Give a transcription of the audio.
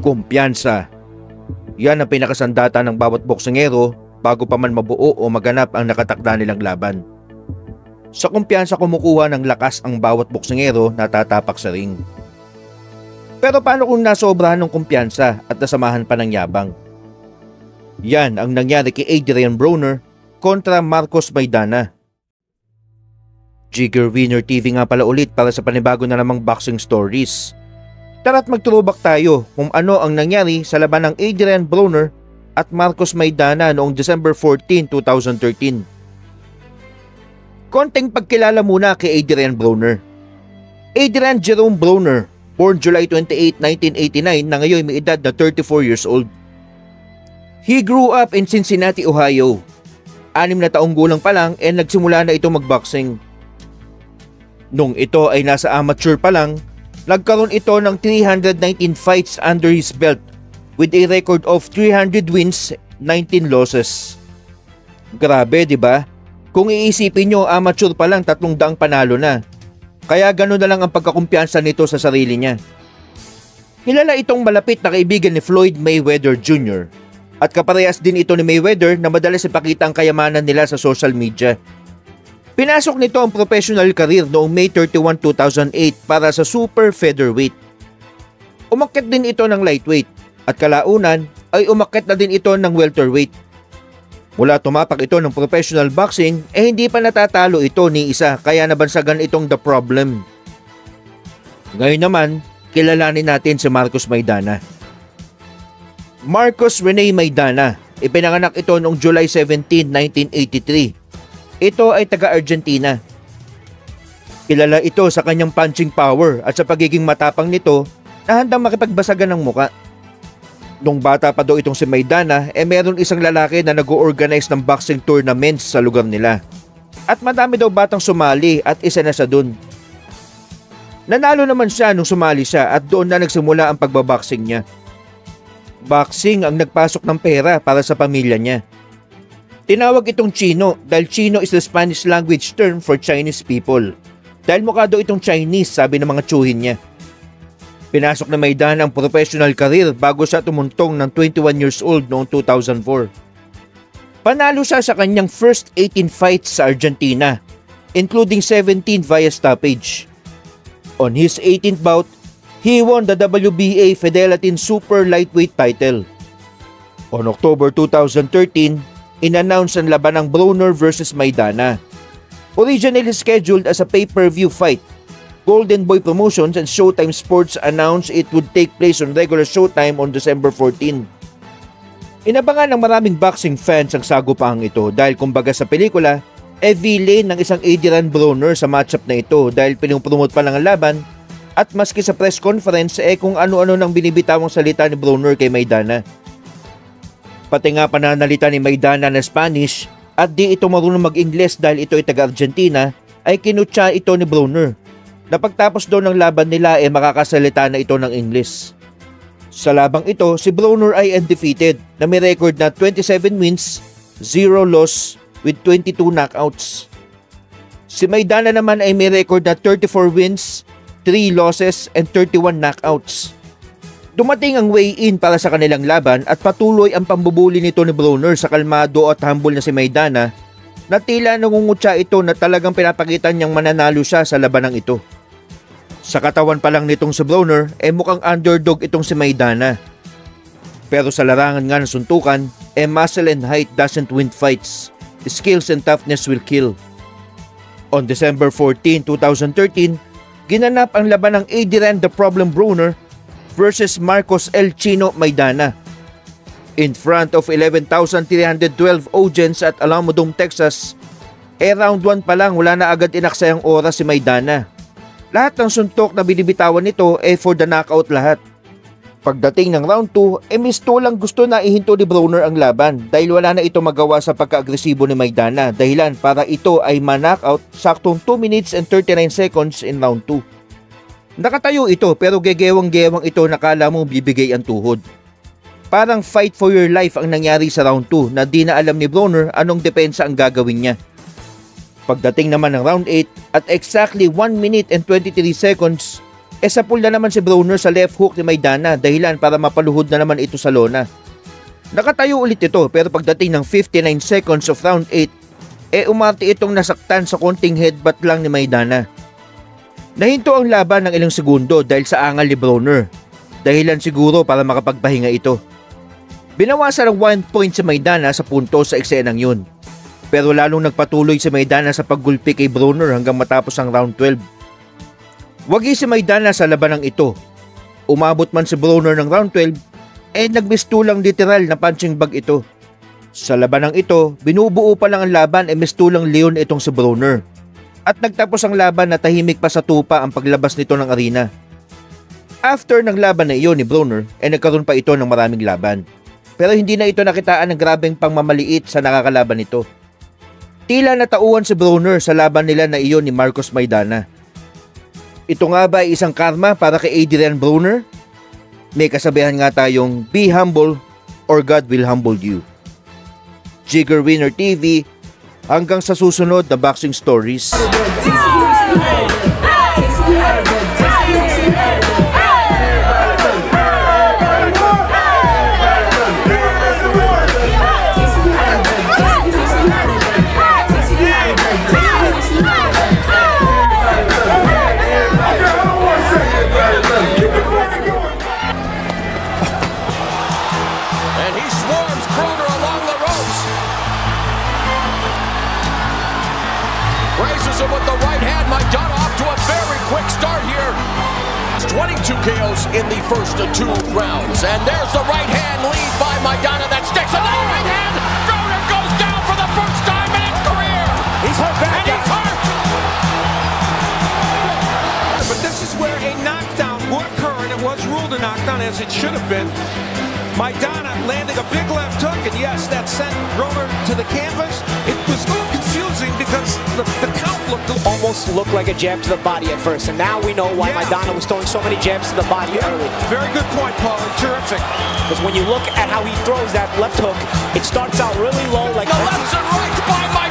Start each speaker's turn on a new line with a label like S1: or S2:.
S1: Kumpiyansa. Yan ang pinakasandata ng bawat boksingero bago pa man mabuo o maganap ang nakatakda nilang laban. Sa kumpiyansa kumukuha ng lakas ang bawat boksingero na tatapak sa ring. Pero paano kung nasobrahan ng kumpiyansa at nasamahan pa ng yabang? Yan ang nangyari kay Adrian Broner kontra Marcos Maidana. Jigger Winner TV nga pala ulit para sa panibago na namang boxing stories. Tara't mag-throwback tayo kung ano ang nangyari sa laban ng Adrian Broner at Marcos Maidana noong December 14, 2013. Konting pagkilala muna kay Adrian Broner. Adrian Jerome Broner, born July 28, 1989 na ngayon may edad na 34 years old. He grew up in Cincinnati, Ohio. 6 na taong gulang pa lang nagsimula na ito magboxing. Nung ito ay nasa amateur pa lang, nagkaroon ito ng 319 fights under his belt with a record of 300 wins, 19 losses. Grabe, di ba? Kung iisipin nyo, amateur pa lang 300 panalo na. Kaya gano'n na lang ang pagkakumpiyansa nito sa sarili niya. Kilala itong malapit na kaibigan ni Floyd Mayweather Jr. At kaparehas din ito ni Mayweather na madalas ipakita ang kayamanan nila sa social media. Pinasok nito ang professional career noong May 31, 2008 para sa super featherweight. Umakyat din ito ng lightweight at kalaunan ay umakyat na din ito ng welterweight. Mula tumapak ito ng professional boxing hindi pa natatalo ito ni isa kaya nabansagan itong The Problem. Ngayon naman, kilalanin natin si Marcos Maidana. Marcos Rene Maidana, ipinanganak ito noong July 17, 1983. Ito ay taga-Argentina. Kilala ito sa kanyang punching power at sa pagiging matapang nito na handang makipagbasagan ng muka. Nung bata pa daw itong si Maidana, meron isang lalaki na nag-o-organize ng boxing tournaments sa lugar nila. At madami daw batang sumali at isa na sa dun. Nanalo naman siya nung sumali siya at doon na nagsimula ang pagbaboxing niya. Boxing ang nagpasok ng pera para sa pamilya niya. Tinawag itong Chino dahil Chino is the Spanish language term for Chinese people. Dahil mukha daw itong Chinese, sabi ng mga tsuhin niya. Pinasok na Maidana ang professional career bago siya tumuntong ng 21 years old noong 2004. Panalo siya sa kanyang first 18 fights sa Argentina, including 17 via stoppage. On his 18th bout, he won the WBA Fedelatin Super Lightweight title. On October 2013, in-announce ang laban ng Broner vs Maidana. Originally scheduled as a pay-per-view fight, Golden Boy Promotions and Showtime Sports announced it would take place on regular Showtime on December 14. Inabangan ng maraming boxing fans ang sagupang ito dahil kumbaga sa pelikula, villain ng isang Adrian Broner sa matchup na ito dahil pinupromote pa lang ang laban at maski sa press conference kung ano-ano nang binibitawang salita ni Broner kay Maidana. Pati nga pananalita ni Maidana na Spanish at di ito marunong mag-Ingles dahil ito ay taga-Argentina ay kinutya ito ni Broner. Napagtapos daw ng laban nila makakasalita na ito ng English. Sa labang ito, si Broner ay undefeated na may record na 27 wins, 0 loss with 22 knockouts. Si Maidana naman ay may record na 34 wins, 3 losses and 31 knockouts. Dumating ang weigh-in para sa kanilang laban at patuloy ang pambubuli nito ni Broner sa kalmado at humble na si Maidana na tila nangungutya ito na talagang pinapakita niyang mananalo siya sa labanang ito. Sa katawan pa lang nitong si Broner mukhang underdog itong si Maidana. Pero sa larangan nga ng suntukan muscle and height doesn't win fights. Skills and toughness will kill. On December 14, 2013, ginanap ang laban ng Adrian The Problem Broner versus Marcos El Chino Maidana. In front of 11,312 audience at Alamodome, Texas, round 1 pa lang wala na agad inaksayang oras si Maidana. Lahat ng suntok na binibitawan nito for the knockout lahat. Pagdating ng round 2, misto lang gusto na ihinto ni Broner ang laban dahil wala na ito magawa sa pagka-agresibo ni Maidana dahilan para ito ay ma-knockout saktong 2 minutes and 39 seconds in round 2. Nakatayo ito pero gegewang-gewang ito na kala mo bibigay ang tuhod. Parang fight for your life ang nangyari sa round 2 na di na alam ni Broner anong depensa ang gagawin niya. Pagdating naman ng round 8 at exactly 1 minute and 23 seconds, Sapul na naman si Broner sa left hook ni Maidana, dahilan para mapaluhod na naman ito sa lona. Nakatayo ulit ito pero pagdating ng 59 seconds of round 8, umarte itong nasaktan sa konting headbutt lang ni Maidana. Nahinto ang laban ng ilang segundo dahil sa angal ni Broner, dahilan siguro para makapagpahinga ito. Binawasan ng 1 point si Maidana sa punto sa eksenang yun, pero lalong nagpatuloy si Maidana sa paggulpi kay Broner hanggang matapos ang round 12. Wagi si Maidana sa labanang ito. Umabot man si Broner ng round 12, nagmistulang literal na punching bag ito. Sa labanang ito, binubuo pa lang ang laban mistulang leon itong si Broner. At nagtapos ang laban na tahimik pa sa tupa ang paglabas nito ng arena. After ng laban na iyon ni Broner, nagkaroon pa ito ng maraming laban. Pero hindi na ito nakitaan ng grabeng pangmamaliit sa nakakalaban nito. Tila natauhan si Broner sa laban nila na iyon ni Marcos Maidana. Ito nga ba ay isang karma para kay Adrian Broner? May kasabihan nga tayong be humble or God will humble you. Jigger Winner TV, hanggang sa susunod na boxing stories.
S2: Grazes him with the right hand. Maidana off to a very quick start here. 22 KOs in the first 2 rounds. And there's the right hand lead by Maidana that sticks. Another right hand. Broner goes down for the first time in his career. He's hurt back. And he's hurt.
S3: But this is where a knockdown would occur, and it was ruled a knockdown as it should have been. Maidana landing a big left hook, and yes, that sent Broner to the canvas. It was a little confusing because the count
S4: almost looked like a jab to the body at first, and now we know why Maidana was throwing so many jabs to the body early.
S3: Very good point, Paulie. Terrific.
S4: Because when you look at how he throws that left hook, it starts out really low, like
S2: the lefts and rights by Maidana.